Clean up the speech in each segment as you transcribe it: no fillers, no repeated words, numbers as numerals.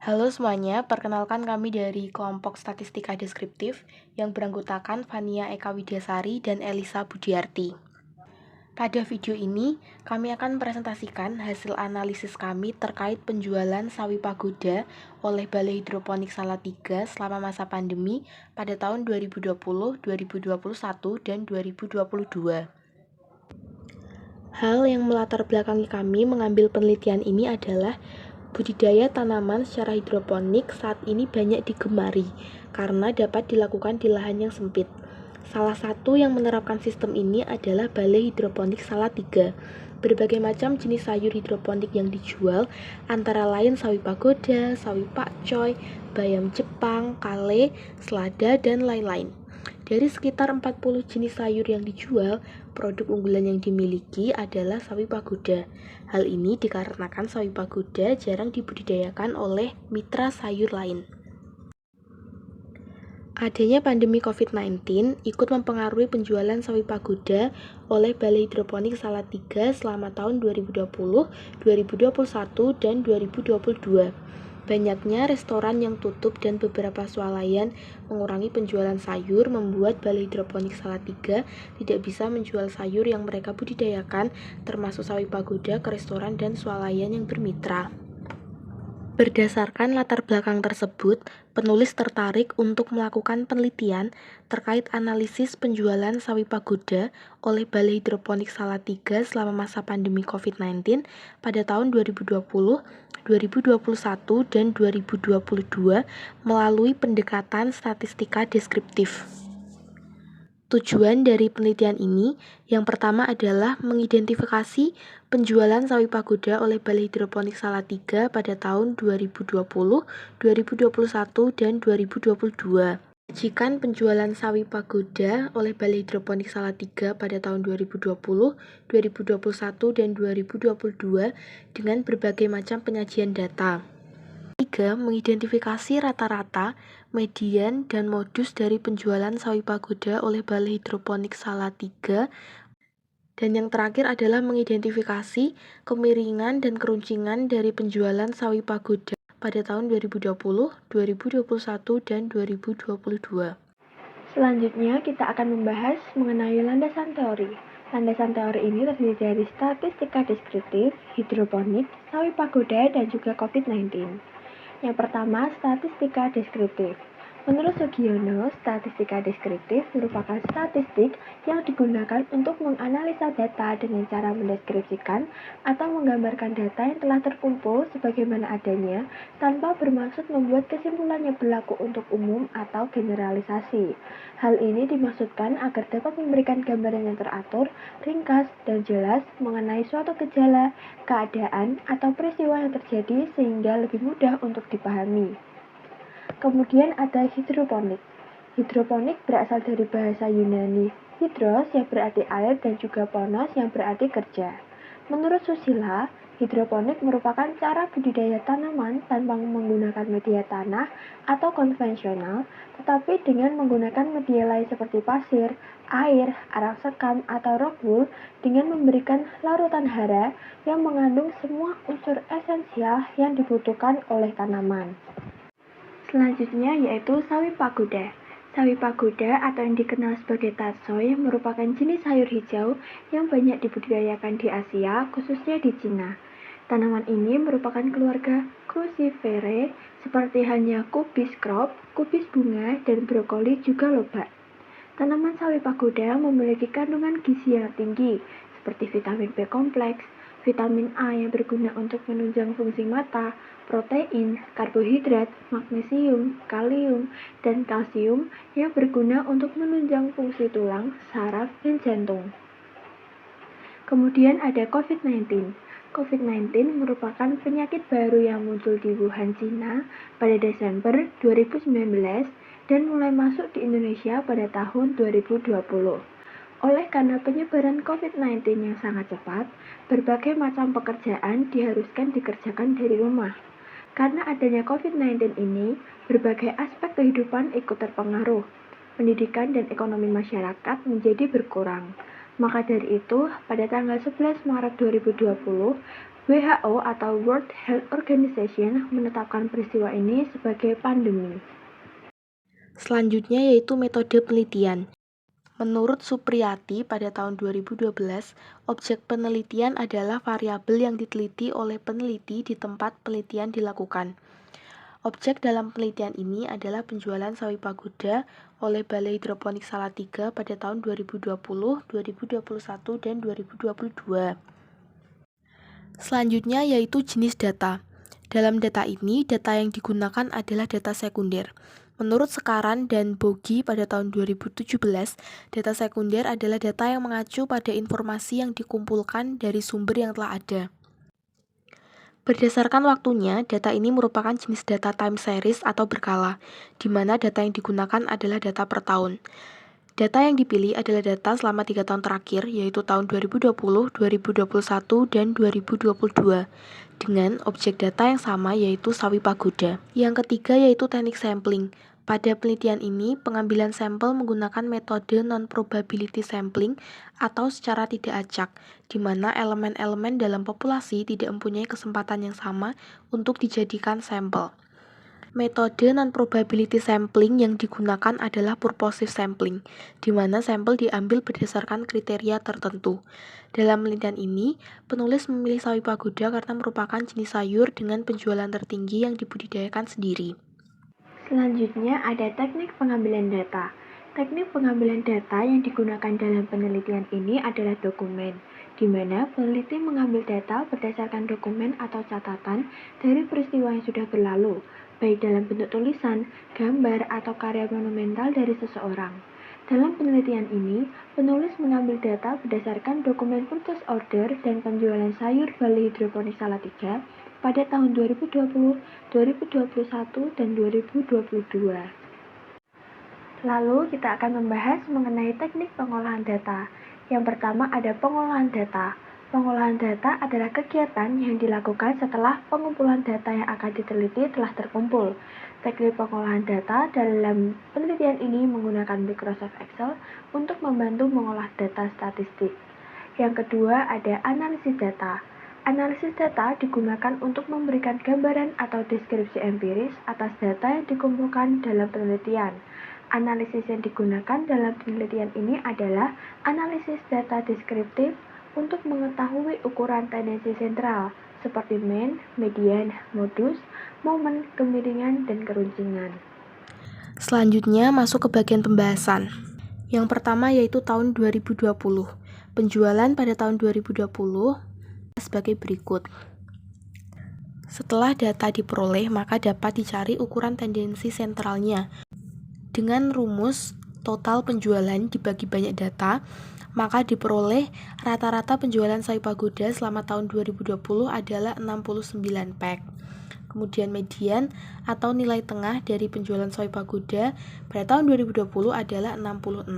Halo semuanya, perkenalkan kami dari kelompok Statistika Deskriptif yang beranggotakan Fania Eka Widyasari dan Elisa Budiarti. Pada video ini, kami akan presentasikan hasil analisis kami terkait penjualan sawi pagoda oleh Balai Hidroponik Salatiga selama masa pandemi pada tahun 2020, 2021, dan 2022. Hal yang melatar belakangi kami mengambil penelitian ini adalah budidaya tanaman secara hidroponik saat ini banyak digemari karena dapat dilakukan di lahan yang sempit. Salah satu yang menerapkan sistem ini adalah Balai Hidroponik Salatiga. Berbagai macam jenis sayur hidroponik yang dijual antara lain sawi pagoda, sawi pakcoy, bayam Jepang, kale, selada, dan lain-lain. Dari sekitar 40 jenis sayur yang dijual, produk unggulan yang dimiliki adalah sawi pagoda. Hal ini dikarenakan sawi pagoda jarang dibudidayakan oleh mitra sayur lain. Adanya pandemi COVID-19 ikut mempengaruhi penjualan sawi pagoda oleh Balai Hidroponik Salatiga selama tahun 2020, 2021, dan 2022. Banyaknya restoran yang tutup dan beberapa swalayan mengurangi penjualan sayur membuat Balai Hidroponik Salatiga tidak bisa menjual sayur yang mereka budidayakan termasuk sawi pagoda ke restoran dan swalayan yang bermitra. Berdasarkan latar belakang tersebut, penulis tertarik untuk melakukan penelitian terkait analisis penjualan sawi pagoda oleh Balai Hidroponik Salatiga selama masa pandemi COVID-19 pada tahun 2020, 2021, dan 2022 melalui pendekatan statistika deskriptif. Tujuan dari penelitian ini yang pertama adalah mengidentifikasi penjualan sawi pagoda oleh Balai Hidroponik Salatiga pada tahun 2020, 2021, dan 2022. Menyajikan penjualan sawi pagoda oleh Balai Hidroponik Salatiga pada tahun 2020, 2021, dan 2022 dengan berbagai macam penyajian data. 3. Mengidentifikasi rata-rata, median, dan modus dari penjualan sawi pagoda oleh Balai Hidroponik Salatiga. Dan yang terakhir adalah mengidentifikasi kemiringan dan keruncingan dari penjualan sawi pagoda pada tahun 2020, 2021, dan 2022. Selanjutnya, kita akan membahas mengenai landasan teori. Landasan teori ini terdiri dari statistika deskriptif, hidroponik, sawi pagoda, dan juga COVID-19. Yang pertama, statistika deskriptif. Menurut Sugiono, statistika deskriptif merupakan statistik yang digunakan untuk menganalisa data dengan cara mendeskripsikan atau menggambarkan data yang telah terkumpul sebagaimana adanya tanpa bermaksud membuat kesimpulan yang berlaku untuk umum atau generalisasi. Hal ini dimaksudkan agar dapat memberikan gambaran yang teratur, ringkas, dan jelas mengenai suatu gejala, keadaan, atau peristiwa yang terjadi sehingga lebih mudah untuk dipahami. Kemudian ada hidroponik. Hidroponik berasal dari bahasa Yunani hidros yang berarti air dan juga ponos yang berarti kerja. Menurut Susila, hidroponik merupakan cara budidaya tanaman tanpa menggunakan media tanah atau konvensional, tetapi dengan menggunakan media lain seperti pasir, air, arang sekam, atau rock wool dengan memberikan larutan hara yang mengandung semua unsur esensial yang dibutuhkan oleh tanaman. Selanjutnya yaitu sawi pagoda. Sawi pagoda atau yang dikenal sebagai tatsoi merupakan jenis sayur hijau yang banyak dibudidayakan di Asia, khususnya di Cina. Tanaman ini merupakan keluarga Cruciferae seperti halnya kubis crop, kubis bunga, dan brokoli juga lobak. Tanaman sawi pagoda memiliki kandungan gizi yang tinggi seperti vitamin B kompleks, vitamin A yang berguna untuk menunjang fungsi mata, protein, karbohidrat, magnesium, kalium, dan kalsium yang berguna untuk menunjang fungsi tulang, saraf, dan jantung. Kemudian ada COVID-19. COVID-19 merupakan penyakit baru yang muncul di Wuhan, Cina pada Desember 2019 dan mulai masuk di Indonesia pada tahun 2020. Oleh karena penyebaran COVID-19 yang sangat cepat, berbagai macam pekerjaan diharuskan dikerjakan dari rumah. Karena adanya COVID-19 ini, berbagai aspek kehidupan ikut terpengaruh. Pendidikan dan ekonomi masyarakat menjadi berkurang. Maka dari itu, pada tanggal 11 Maret 2020, WHO atau World Health Organization menetapkan peristiwa ini sebagai pandemi. Selanjutnya yaitu metode penelitian. Menurut Supriyati pada tahun 2012, objek penelitian adalah variabel yang diteliti oleh peneliti di tempat penelitian dilakukan. Objek dalam penelitian ini adalah penjualan sawi pagoda oleh Balai Hidroponik Salatiga pada tahun 2020, 2021, dan 2022. Selanjutnya yaitu jenis data. Dalam data ini, data yang digunakan adalah data sekunder. Menurut Sekaran dan Bogi pada tahun 2017, data sekunder adalah data yang mengacu pada informasi yang dikumpulkan dari sumber yang telah ada. Berdasarkan waktunya, data ini merupakan jenis data time series atau berkala, di mana data yang digunakan adalah data per tahun. Data yang dipilih adalah data selama 3 tahun terakhir, yaitu tahun 2020, 2021, dan 2022, dengan objek data yang sama yaitu sawi pagoda. Yang ketiga yaitu teknik sampling. Pada penelitian ini, pengambilan sampel menggunakan metode non-probability sampling atau secara tidak acak, di mana elemen-elemen dalam populasi tidak mempunyai kesempatan yang sama untuk dijadikan sampel. Metode non-probability sampling yang digunakan adalah purposive sampling, di mana sampel diambil berdasarkan kriteria tertentu. Dalam penelitian ini, penulis memilih sawi pagoda karena merupakan jenis sayur dengan penjualan tertinggi yang dibudidayakan sendiri. Selanjutnya ada teknik pengambilan data. Teknik pengambilan data yang digunakan dalam penelitian ini adalah dokumen, di mana peneliti mengambil data berdasarkan dokumen atau catatan dari peristiwa yang sudah berlalu, baik dalam bentuk tulisan, gambar, atau karya monumental dari seseorang. Dalam penelitian ini, penulis mengambil data berdasarkan dokumen purchase order dan penjualan sayur Balai Hidroponik Salatiga pada tahun 2020, 2021, dan 2022. Lalu kita akan membahas mengenai teknik pengolahan data. Yang pertama ada pengolahan data. Pengolahan data adalah kegiatan yang dilakukan setelah pengumpulan data yang akan diteliti telah terkumpul. Teknik pengolahan data dalam penelitian ini menggunakan Microsoft Excel untuk membantu mengolah data statistik. Yang kedua ada analisis data. Analisis data digunakan untuk memberikan gambaran atau deskripsi empiris atas data yang dikumpulkan dalam penelitian. Analisis yang digunakan dalam penelitian ini adalah analisis data deskriptif untuk mengetahui ukuran tendensi sentral, seperti mean, median, modus, momen, kemiringan, dan keruncingan. Selanjutnya masuk ke bagian pembahasan. Yang pertama yaitu tahun 2020. Penjualan pada tahun 2020 sebagai berikut. Setelah data diperoleh, maka dapat dicari ukuran tendensi sentralnya. Dengan rumus total penjualan dibagi banyak data, maka diperoleh rata-rata penjualan sawi pagoda selama tahun 2020 adalah 69 pack. Kemudian median atau nilai tengah dari penjualan sawi pagoda pada tahun 2020 adalah 66.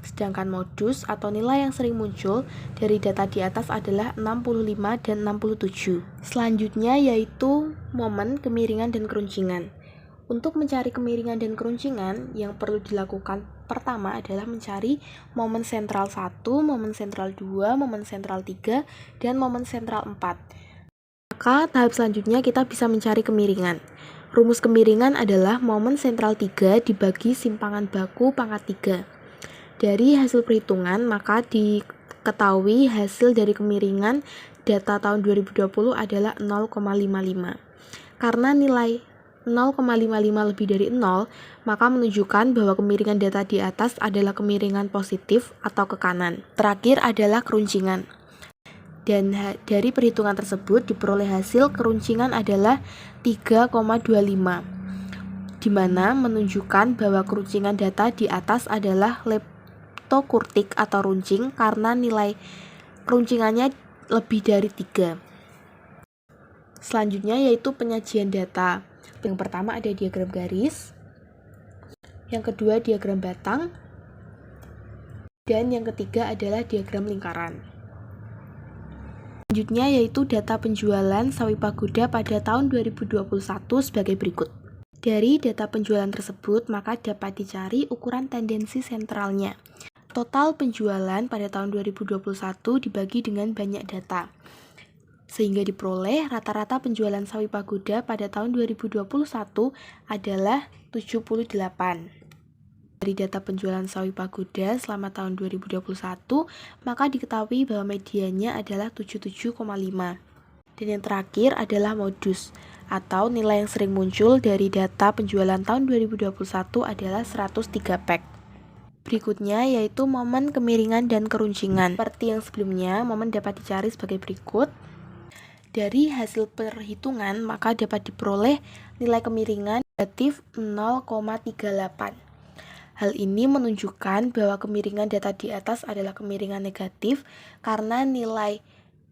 Sedangkan modus atau nilai yang sering muncul dari data di atas adalah 65 dan 67. Selanjutnya yaitu momen, kemiringan, dan keruncingan. Untuk mencari kemiringan dan keruncingan, yang perlu dilakukan pertama adalah mencari momen sentral 1, momen sentral 2, momen sentral 3, dan momen sentral 4. Maka tahap selanjutnya kita bisa mencari kemiringan. Rumus kemiringan adalah momen sentral 3 dibagi simpangan baku pangkat 3. Dari hasil perhitungan, maka diketahui hasil dari kemiringan data tahun 2020 adalah 0,55. Karena nilai 0,55 lebih dari 0, maka menunjukkan bahwa kemiringan data di atas adalah kemiringan positif atau ke kanan. Terakhir adalah keruncingan. Dan dari perhitungan tersebut diperoleh hasil keruncingan adalah 3,25, di mana menunjukkan bahwa keruncingan data di atas adalah leptokurtik atau runcing karena nilai keruncingannya lebih dari 3. Selanjutnya yaitu penyajian data. Yang pertama ada diagram garis, yang kedua diagram batang, dan yang ketiga adalah diagram lingkaran. Selanjutnya yaitu data penjualan sawi pagoda pada tahun 2021 sebagai berikut. Dari data penjualan tersebut, maka dapat dicari ukuran tendensi sentralnya. Total penjualan pada tahun 2021 dibagi dengan banyak data. sehingga diperoleh rata-rata penjualan sawi pagoda pada tahun 2021 adalah 78. Dari data penjualan sawi pagoda selama tahun 2021, maka diketahui bahwa mediannya adalah 77,5. Dan yang terakhir adalah modus, atau nilai yang sering muncul dari data penjualan tahun 2021 adalah 103 pack. Berikutnya yaitu momen kemiringan dan keruncingan. Seperti yang sebelumnya, momen dapat dicari sebagai berikut. Dari hasil perhitungan, maka dapat diperoleh nilai kemiringan negatif 0,38. Hal ini menunjukkan bahwa kemiringan data di atas adalah kemiringan negatif karena nilai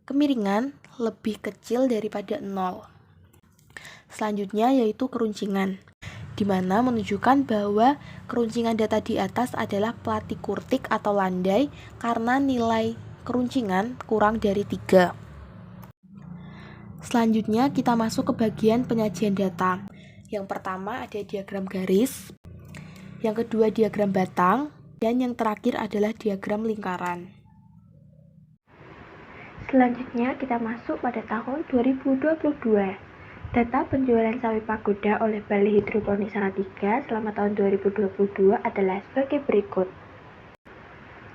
kemiringan lebih kecil daripada 0. Selanjutnya yaitu keruncingan, di mana menunjukkan bahwa keruncingan data di atas adalah platikurtik atau landai karena nilai keruncingan kurang dari 3. Selanjutnya kita masuk ke bagian penyajian data. Yang pertama ada diagram garis, yang kedua diagram batang, dan yang terakhir adalah diagram lingkaran. Selanjutnya kita masuk pada tahun 2022. Data penjualan sawi pagoda oleh Balai Hidroponik Salatiga selama tahun 2022 adalah sebagai berikut.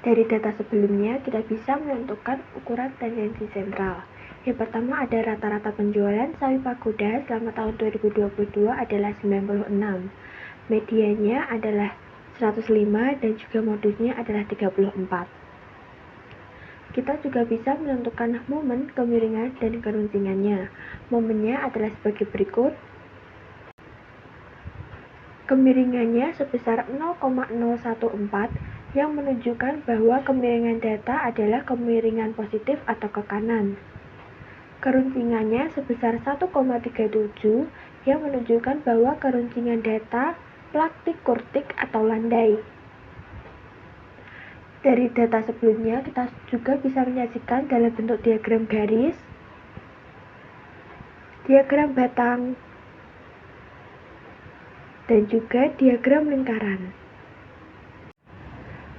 Dari data sebelumnya kita bisa menentukan ukuran tangensi sentral. Yang pertama ada rata-rata penjualan sawi pagoda selama tahun 2022 adalah 96. Medianya adalah 105 dan juga modusnya adalah 34. Kita juga bisa menentukan momen kemiringan dan keruncingannya. Momennya adalah sebagai berikut. Kemiringannya sebesar 0,014 yang menunjukkan bahwa kemiringan data adalah kemiringan positif atau ke kanan. Keruncingannya sebesar 1,37 yang menunjukkan bahwa keruncingan data platikurtik atau landai. Dari data sebelumnya kita juga bisa menyajikan dalam bentuk diagram garis, diagram batang, dan juga diagram lingkaran.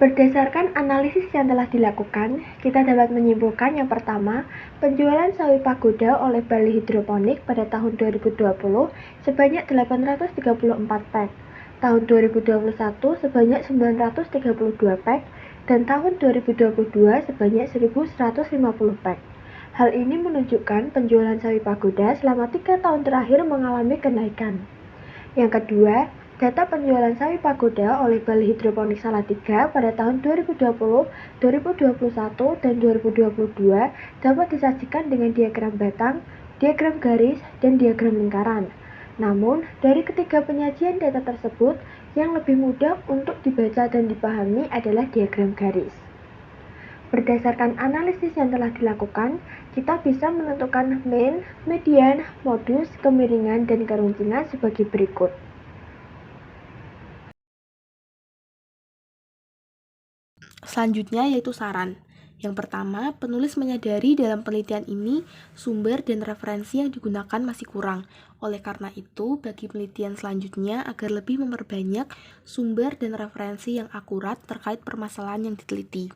Berdasarkan analisis yang telah dilakukan, kita dapat menyimpulkan yang pertama, penjualan sawi pagoda oleh Balai Hidroponik pada tahun 2020 sebanyak 834 pack, tahun 2021 sebanyak 932 pack, dan tahun 2022 sebanyak 1150 pack. Hal ini menunjukkan penjualan sawi pagoda selama 3 tahun terakhir mengalami kenaikan. Yang kedua, data penjualan sawi pagoda oleh Balai Hidroponik Salatiga pada tahun 2020, 2021, dan 2022 dapat disajikan dengan diagram batang, diagram garis, dan diagram lingkaran. Namun, dari ketiga penyajian data tersebut, yang lebih mudah untuk dibaca dan dipahami adalah diagram garis. Berdasarkan analisis yang telah dilakukan, kita bisa menentukan mean, median, modus, kemiringan, dan keruncingan sebagai berikut. Selanjutnya yaitu saran. Yang pertama, penulis menyadari dalam penelitian ini sumber dan referensi yang digunakan masih kurang. Oleh karena itu, bagi penelitian selanjutnya agar lebih memperbanyak sumber dan referensi yang akurat terkait permasalahan yang diteliti.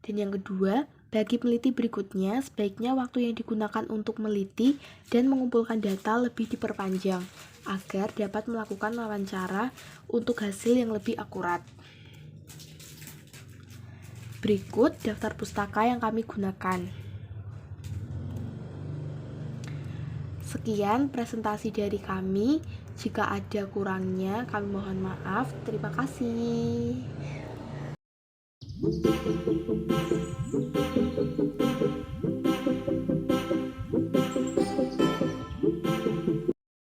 Dan yang kedua, bagi peneliti berikutnya, sebaiknya waktu yang digunakan untuk meneliti dan mengumpulkan data lebih diperpanjang, agar dapat melakukan wawancara untuk hasil yang lebih akurat. Berikut daftar pustaka yang kami gunakan. Sekian presentasi dari kami. Jika ada kurangnya, kami mohon maaf. Terima kasih.